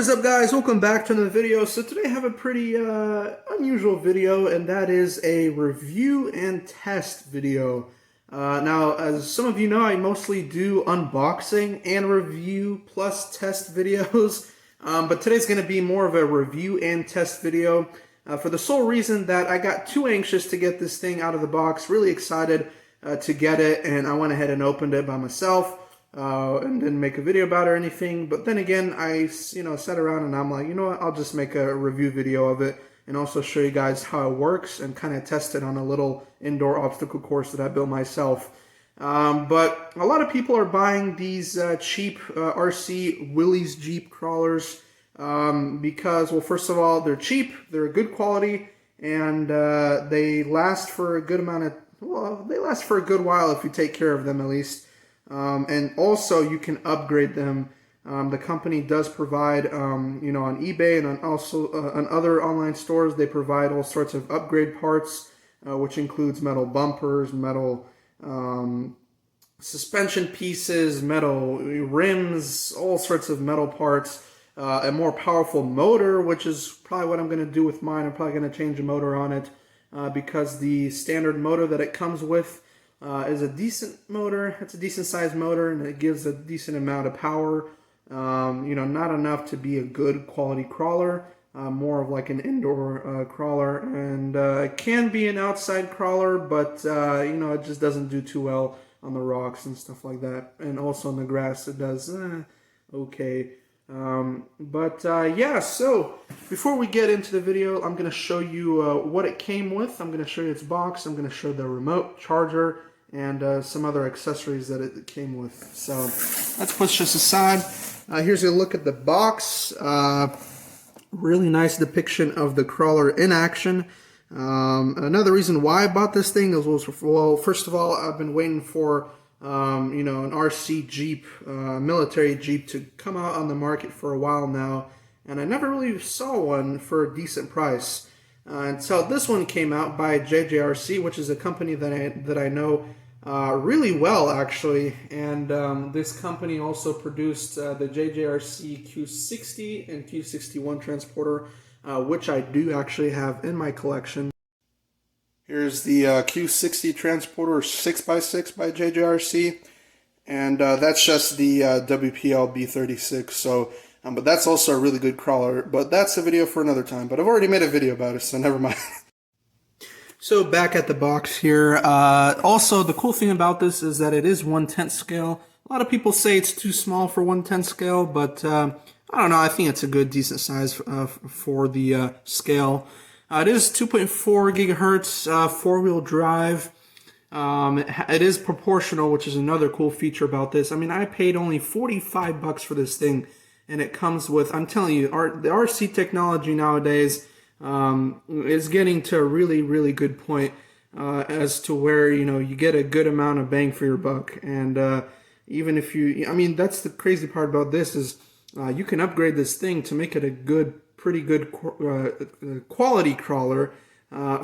What is up, guys? Welcome back to another video. So today I have a pretty unusual video, and that is a review and test video. Now, as some of you know, I mostly do unboxing and review plus test videos, but today's going to be more of a review and test video for the sole reason that I got too anxious to get this thing out of the box, really excited to get it, and I went ahead and opened it by myself. And didn't make a video about it or anything, but then again, I sat around and I'm like, you know what, I'll just make a review video of it and also show you guys how it works and kind of test it on a little indoor obstacle course that I built myself. But a lot of people are buying these cheap RC Willys Jeep crawlers because, well, first of all, they're cheap, they're good quality, and they last for a good amount of, well, they last for a good while if you take care of them at least. And also you can upgrade them. The company does provide, on eBay and on other online stores, they provide all sorts of upgrade parts, which includes metal bumpers, metal suspension pieces, metal rims, all sorts of metal parts, a more powerful motor, which is probably what I'm going to do with mine. I'm probably going to change the motor on it because the standard motor that it comes with is a decent motor. It's a decent sized motor, and it gives a decent amount of power. Not enough to be a good quality crawler, more of like an indoor crawler, and it can be an outside crawler, but it just doesn't do too well on the rocks and stuff like that, and also on the grass it does okay. Yeah, so before we get into the video, I'm going to show you what it came with. I'm going to show you its box. I'm going to show the remote charger and some other accessories that it came with. So let's push this aside. Here's a look at the box. Really nice depiction of the crawler in action. Another reason why I bought this thing is, well, first of all, I've been waiting for an RC Jeep, military Jeep, to come out on the market for a while now, and I never really saw one for a decent price. And so this one came out by JJRC, which is a company that I know really well, actually, and this company also produced the JJRC Q60 and Q61 transporter, which I do actually have in my collection. Here's the Q60 transporter 6x6 by JJRC, and that's just the WPL B36, so, but that's also a really good crawler, but that's a video for another time, but I've already made a video about it, so never mind. So back at the box here, also the cool thing about this is that it is 1/10 scale. A lot of people say it's too small for 1/10 scale, but I don't know, I think it's a good decent size for the scale. It is 2.4 gigahertz, four-wheel drive. It is proportional, which is another cool feature about this. I mean, I paid only $45 for this thing, and it comes with, I'm telling you, the RC technology nowadays is getting to a really, really good point as to where, you get a good amount of bang for your buck. And even if that's the crazy part about this is you can upgrade this thing to make it a pretty good quality crawler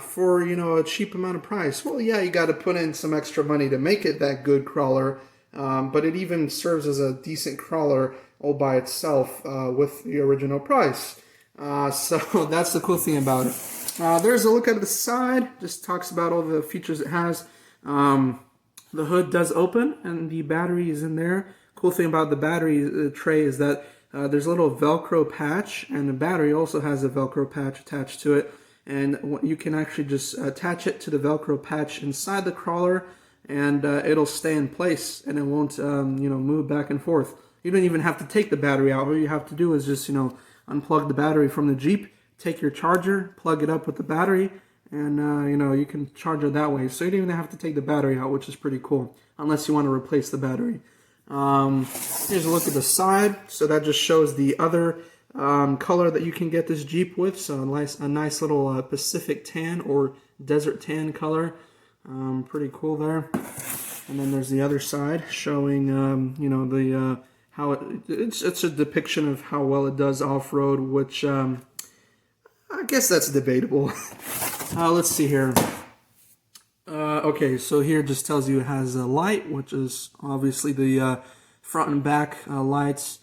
for, a cheap amount of price. Well, yeah, you got to put in some extra money to make it that good crawler, but it even serves as a decent crawler all by itself with the original price. So that's the cool thing about it. There's a look at the side. Just talks about all the features it has. The hood does open and the battery is in there. Cool thing about the battery tray is that there's a little Velcro patch, and the battery also has a Velcro patch attached to it. And you can actually just attach it to the Velcro patch inside the crawler, and it'll stay in place and it won't move back and forth. You don't even have to take the battery out. All you have to do is just unplug the battery from the Jeep, take your charger, plug it up with the battery, and you can charge it that way. So you don't even have to take the battery out, which is pretty cool, unless you want to replace the battery. Here's a look at the side. So that just shows the other color that you can get this Jeep with. So a nice little Pacific tan or desert tan color. Pretty cool there. And then there's the other side showing how it's a depiction of how well it does off-road, which I guess that's debatable. Let's see here. Okay, so here it just tells you it has a light, which is obviously the front and back lights.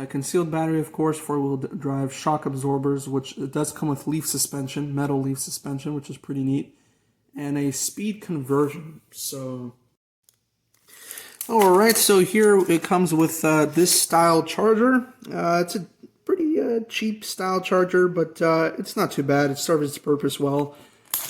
Concealed battery, of course, four-wheel drive, shock absorbers, which it does come with leaf suspension, metal leaf suspension, which is pretty neat, and a speed conversion. So, all right, so here it comes with this style charger. It's a pretty cheap style charger, but it's not too bad. It serves its purpose well.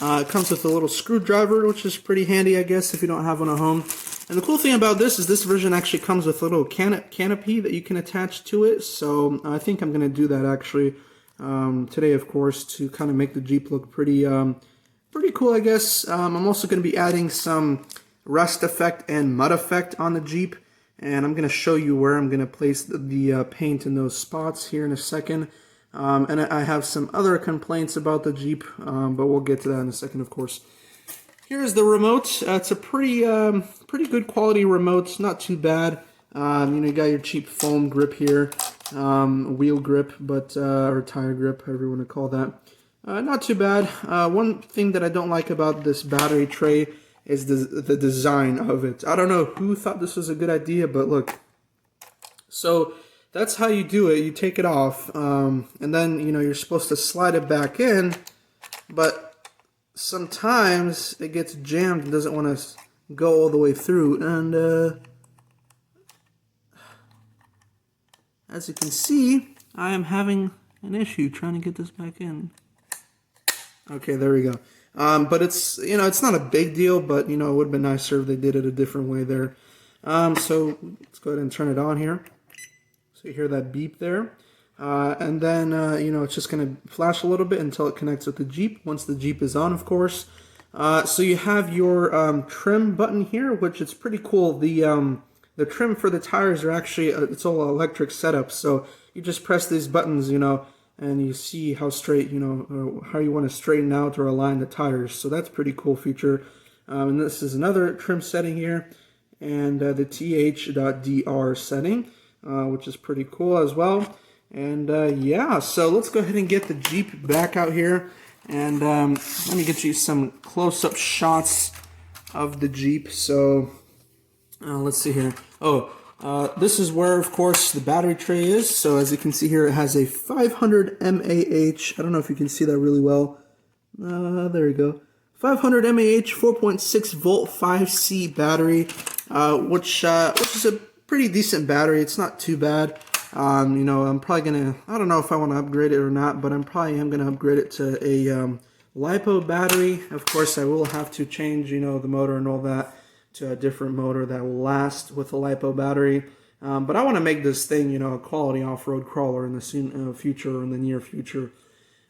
It comes with a little screwdriver, which is pretty handy, I guess, if you don't have one at home. And the cool thing about this is this version actually comes with a little canopy that you can attach to it. So I think I'm going to do that actually today, of course, to kind of make the Jeep look pretty cool, I guess. I'm also going to be adding some rust effect and mud effect on the Jeep. And I'm going to show you where I'm going to place the paint in those spots here in a second. And I have some other complaints about the Jeep, but we'll get to that in a second, of course. Here's the remote. It's a pretty good quality remote, not too bad. You got your cheap foam grip here, wheel grip, but or tire grip, however you want to call that. Not too bad. One thing that I don't like about this battery tray is the design of it. I don't know who thought this was a good idea, but look. So that's how you do it. You take it off, and then you're supposed to slide it back in, but sometimes it gets jammed and doesn't want to go all the way through. And as you can see, I am having an issue trying to get this back in. Okay, there we go. But it's it's not a big deal, but it would have been nicer if they did it a different way there. So let's go ahead and turn it on here. So you hear that beep there. And then, it's just going to flash a little bit until it connects with the Jeep, once the Jeep is on, of course. So you have your trim button here, which is pretty cool. The trim for the tires are actually, it's all electric setup. So you just press these buttons, and you see how straight, how you want to straighten out or align the tires. So that's a pretty cool feature. And this is another trim setting here, and the th.dr setting, which is pretty cool as well. And yeah, so let's go ahead and get the Jeep back out here, and let me get you some close-up shots of the Jeep. So let's see here. This is where, of course, the battery tray is. So as you can see here, it has a 500 mAh. I don't know if you can see that really well. There you go. 500 mAh, 4.6 volt, 5C battery, which is a pretty decent battery. It's not too bad. I'm probably gonna, I don't know if I want to upgrade it or not, but I'm probably gonna upgrade it to a LiPo battery. Of course, I will have to change, the motor and all that to a different motor that will last with a LiPo battery. But I want to make this thing, a quality off-road crawler in the future, or in the near future.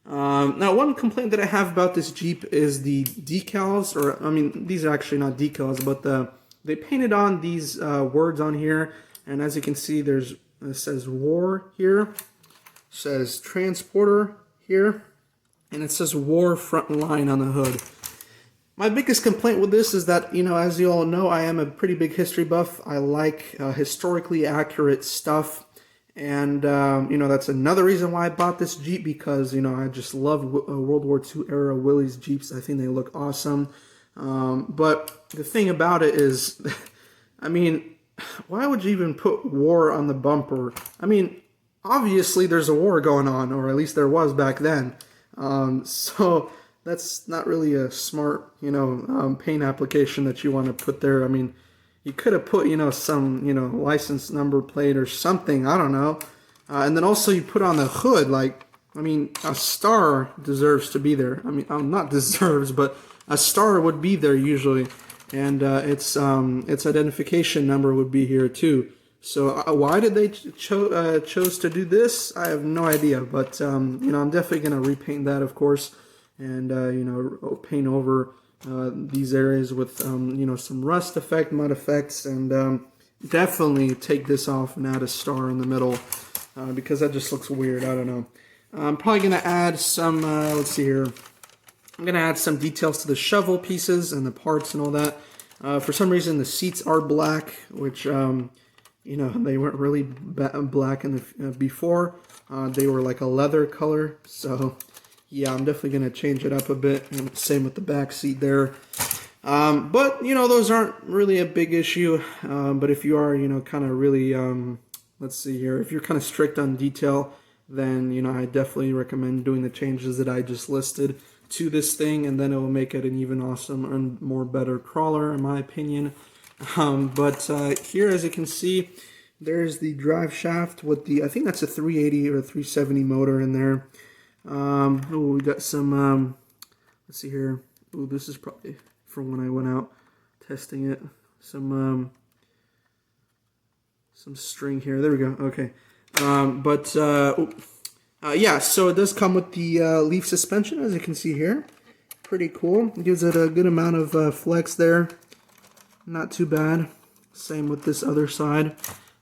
Now, one complaint that I have about this Jeep is the decals, or these are actually not decals, but they painted on these words on here, and as you can see, it says war here, it says transporter here, and it says war front line on the hood. My biggest complaint with this is that, as you all know, I am a pretty big history buff. I like historically accurate stuff, and, that's another reason why I bought this Jeep, because, I just love World War II era Willys Jeeps. I think they look awesome. But the thing about it is, why would you even put war on the bumper? Obviously there's a war going on, or at least there was back then. So that's not really a smart, paint application that you want to put there. You could have put, some, license number plate or something, I don't know. And then also you put on the hood, a star deserves to be there. Not deserves, but a star would be there usually. And its identification number would be here too. So why did they chose to do this? I have no idea. But I'm definitely gonna repaint that, of course, and paint over these areas with some rust effect, mud effects, and definitely take this off and add a star in the middle because that just looks weird. I don't know. I'm probably gonna add some. Let's see here. I'm going to add some details to the shovel pieces and the parts and all that. For some reason, the seats are black, which, they weren't really black in the before. They were like a leather color. So, yeah, I'm definitely going to change it up a bit. And same with the back seat there. But, those aren't really a big issue. But if you are, kind of really let's see here. If you're kind of strict on detail, then, you know, I definitely recommend doing the changes that I just listed to this thing, and then it will make it an even awesome and more better crawler, in my opinion. But here, as you can see, there's the drive shaft with the, I think that's a 380 or a 370 motor in there. We got some, let's see here. Oh, this is probably from when I went out testing it. Some string here. There we go. Okay. Yeah, so it does come with the leaf suspension, as you can see here. Pretty cool. It gives it a good amount of flex there. Not too bad. Same with this other side.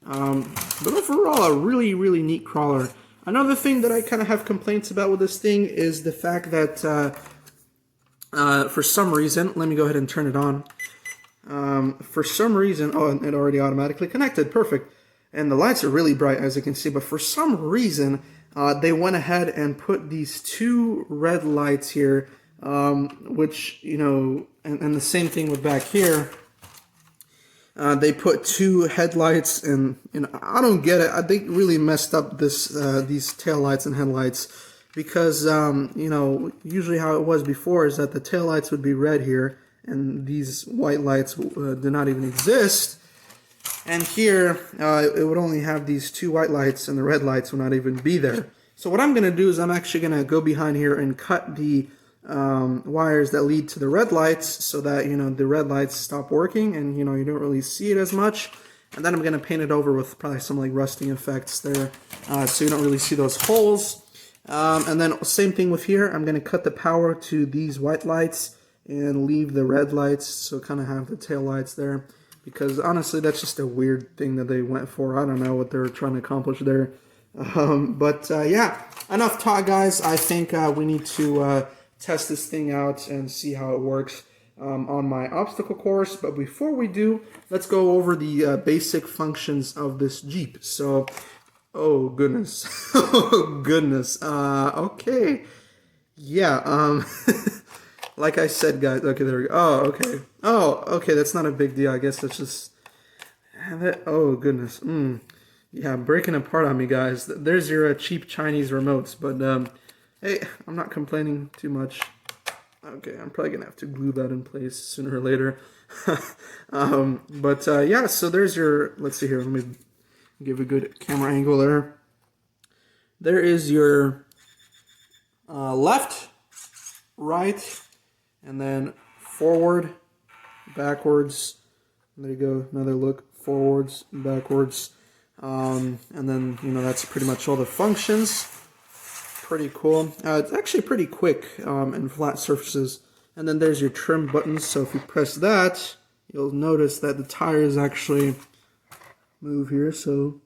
But overall, a really, really neat crawler. Another thing that I kind of have complaints about with this thing is the fact that for some reason, let me go ahead and turn it on. For some reason, oh, and it already automatically connected, perfect. And the lights are really bright, as you can see, but for some reason, they went ahead and put these two red lights here, which, you know, and the same thing with back here. They put two headlights, and you know, I don't get it. They really messed up this these tail lights and headlights, because you know, usually how it was before is that the tail lights would be red here, and these white lights did not even exist. And here it would only have these two white lights, and the red lights would not even be there. So what I'm going to do is I'm actually going to go behind here and cut the wires that lead to the red lights, so that, you know, the red lights stop working and, you know, you don't really see it as much. And then I'm going to paint it over with probably some like rusting effects there, so you don't really see those holes. And then same thing with here. I'm going to cut the power to these white lights and leave the red lights, so kind of have the tail lights there, because honestly that's just a weird thing that they went for. I don't know what they're trying to accomplish there. Yeah, enough talk, guys. I think we need to test this thing out and see how it works on my obstacle course. But before we do, let's go over the basic functions of this Jeep. So, oh goodness, oh goodness. Okay, yeah. Like I said, guys. Okay, there we go. Oh, okay. Oh, okay. That's not a big deal. I guess that's just. Oh goodness. Yeah, breaking apart on me, guys. There's your cheap Chinese remotes, but hey, I'm not complaining too much. Okay, I'm probably gonna have to glue that in place sooner or later. Yeah, so there's your, let's see here, let me give a good camera angle there. There is your left, right, and then forward, backwards. There you go, another look, forwards, backwards. And then, you know, that's pretty much all the functions. Pretty cool. It's actually pretty quick in flat surfaces. And then there's your trim buttons. So if you press that, you'll notice that the tires actually move here. So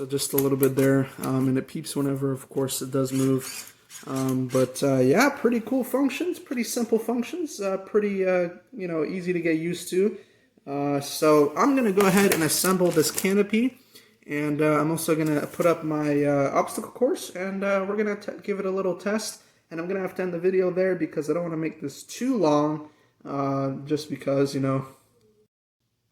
just a little bit there, and it peeps whenever, of course, it does move. Yeah, pretty cool functions, pretty simple functions, pretty, you know, easy to get used to. So I'm going to go ahead and assemble this canopy, and I'm also going to put up my obstacle course, and we're going to give it a little test, and I'm going to have to end the video there because I don't want to make this too long, just because, you know.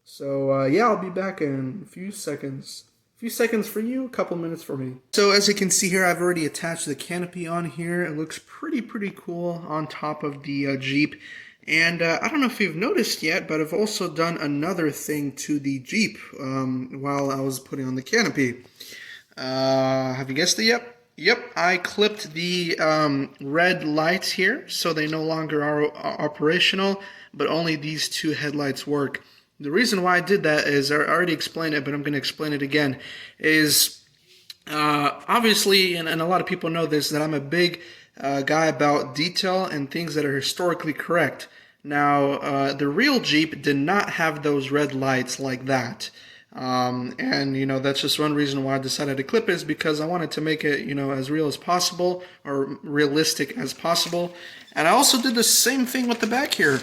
So yeah, I'll be back in a few seconds. A few seconds for you, a couple minutes for me. So as you can see here, I've already attached the canopy on here. It looks pretty cool on top of the Jeep. And I don't know if you've noticed yet, but I've also done another thing to the Jeep while I was putting on the canopy. Have you guessed it yet? Yep, I clipped the red lights here, so they no longer are operational, but only these two headlights work. The reason why I did that is, I already explained it, but I'm going to explain it again, is obviously, and a lot of people know this, that I'm a big guy about detail and things that are historically correct. Now, the real Jeep did not have those red lights like that. And, you know, that's just one reason why I decided to clip it, is because I wanted to make it, you know, as real as possible, or realistic as possible. And I also did the same thing with the back here.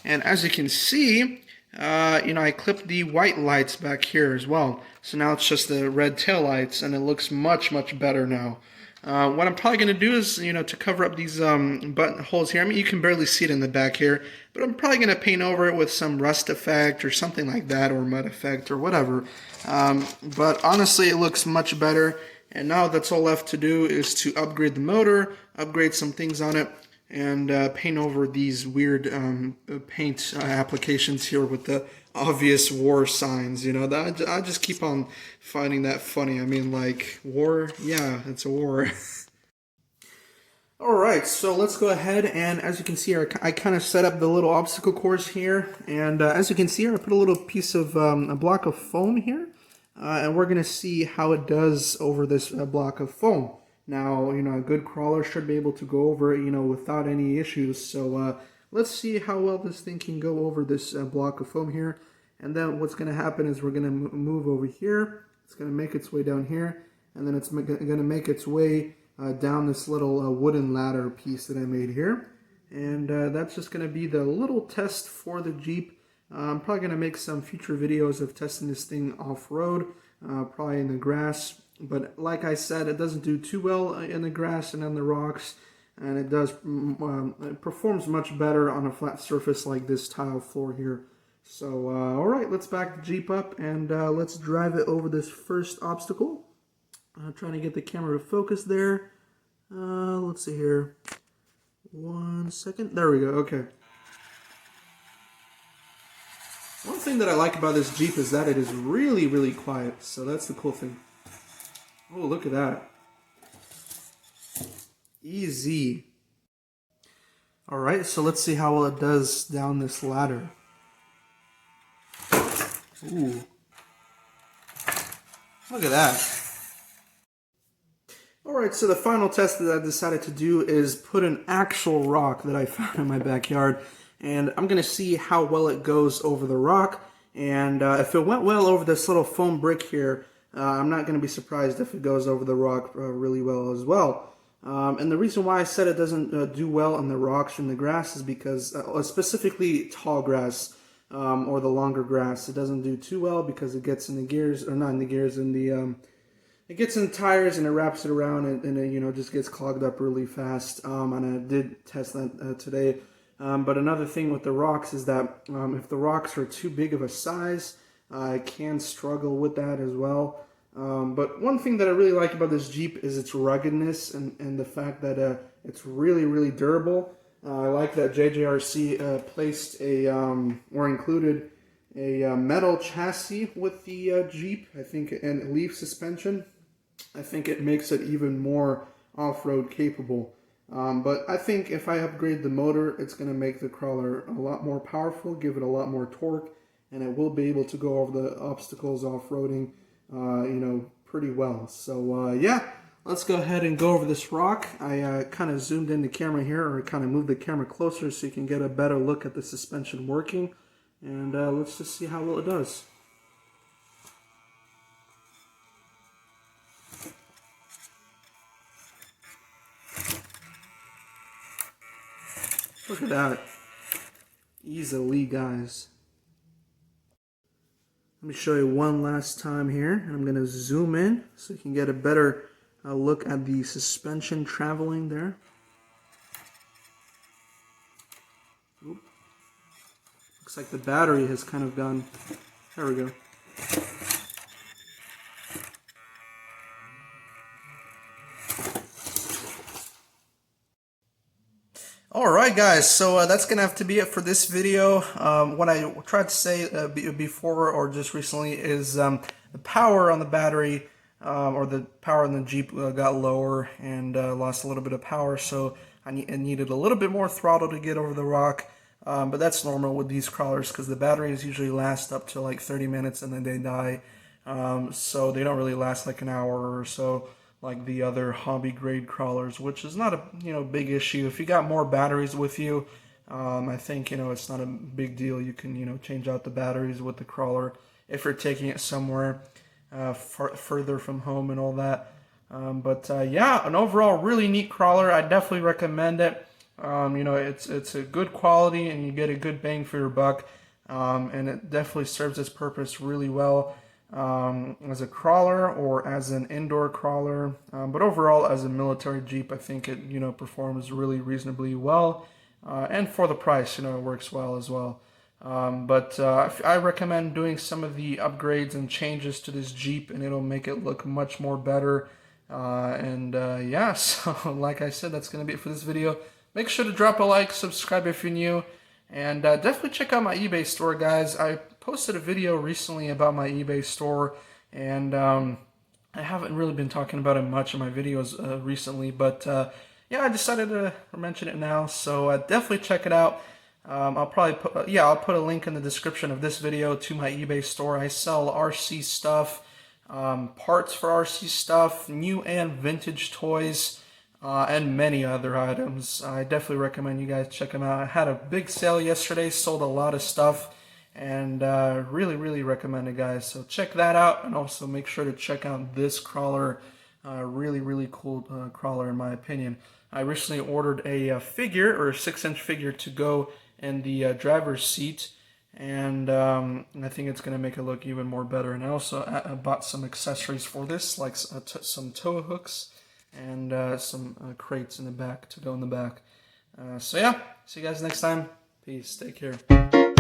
And as you can see, you know, I clipped the white lights back here as well. So now it's just the red tail lights, and it looks much better now. What I'm probably going to do is, to cover up these button holes here, I mean, you can barely see it in the back here, but I'm probably going to paint over it with some rust effect or something like that, or mud effect or whatever. But honestly, it looks much better, and now that's all left to do is to upgrade the motor, upgrade some things on it, and paint over these weird paint applications here with the obvious war signs. I just keep on finding that funny. I mean, like, war? Yeah, it's a war. Alright, so let's go ahead, and as you can see here, I kind of set up the little obstacle course here, and as you can see here, I put a little piece of, a block of foam here, and we're going to see how it does over this block of foam. Now, a good crawler should be able to go over it, without any issues. So let's see how well this thing can go over this block of foam here. And then what's going to happen is we're going to move over here. It's going to make its way down here. And then it's going to make its way down this little wooden ladder piece that I made here. And that's just going to be the little test for the Jeep. I'm probably going to make some future videos of testing this thing off-road, probably in the grass. But like I said, it doesn't do too well in the grass and on the rocks, and it performs much better on a flat surface like this tile floor here. So, alright, let's back the Jeep up and let's drive it over this first obstacle. Trying to get the camera to focus there. Let's see here. 1 second. There we go. Okay. One thing that I like about this Jeep is that it is really, really quiet. So that's the cool thing. Oh, look at that. Easy. Alright, so let's see how well it does down this ladder. Ooh. Look at that. Alright, so the final test that I decided to do is put an actual rock that I found in my backyard. And I'm going to see how well it goes over the rock. And if it went well over this little foam brick here, I'm not going to be surprised if it goes over the rock really well as well. And the reason why I said it doesn't do well on the rocks and the grass is because, specifically tall grass or the longer grass, it doesn't do too well because it gets in the gears, or not in the gears, in the it gets in the tires and it wraps it around and it just gets clogged up really fast. And I did test that today. But another thing with the rocks is that if the rocks are too big of a size, I can struggle with that as well. But one thing that I really like about this Jeep is its ruggedness and the fact that it's really, really durable. I like that JJRC placed or included a metal chassis with the Jeep, I think, and leaf suspension. I think it makes it even more off-road capable. But I think if I upgrade the motor, it's going to make the crawler a lot more powerful, give it a lot more torque, and it will be able to go over the obstacles off-roading, pretty well. So, yeah, let's go ahead and go over this rock. I kind of zoomed in the camera here, or kind of moved the camera closer so you can get a better look at the suspension working. And let's just see how well it does. Look at that. Easily, guys. Let me show you one last time here. I'm going to zoom in so you can get a better look at the suspension traveling there. Oop. Looks like the battery has kind of gone. There we go. Alright guys, so that's going to have to be it for this video. What I tried to say before or just recently is the power on the battery or the power on the Jeep got lower and lost a little bit of power, so I needed a little bit more throttle to get over the rock. But that's normal with these crawlers because the batteries usually last up to like 30 minutes and then they die. So they don't really last like an hour or so like the other hobby grade crawlers, which is not a big issue. If you got more batteries with you, I think it's not a big deal. You can change out the batteries with the crawler if you're taking it somewhere further from home and all that. Yeah, an overall really neat crawler. I definitely recommend it. It's a good quality and you get a good bang for your buck, and it definitely serves its purpose really well. as a crawler or as an indoor crawler, but overall as a military Jeep, I think it, you know, performs really reasonably well, and for the price, you know, it works well as well. But I recommend doing some of the upgrades and changes to this Jeep, and it'll make it look much more better. Yeah, so like I said, that's going to be it for this video. Make sure to drop a like, subscribe if you're new, and definitely check out my eBay store, guys. I posted a video recently about my eBay store, and I haven't really been talking about it much in my videos recently, but yeah, I decided to mention it now, so definitely check it out. I'll probably put, I'll put a link in the description of this video to my eBay store. I sell RC stuff, parts for RC stuff, new and vintage toys, and many other items. I definitely recommend you guys check them out. I had a big sale yesterday, sold a lot of stuff, and really recommend it, guys. So check that out, and also make sure to check out this crawler. Really cool crawler in my opinion. I recently ordered a figure, or a 6-inch figure, to go in the driver's seat, and I think it's going to make it look even more better. And I also bought some accessories for this, like some tow hooks and some crates in the back to go in the back. So yeah, see you guys next time. Peace. Take care.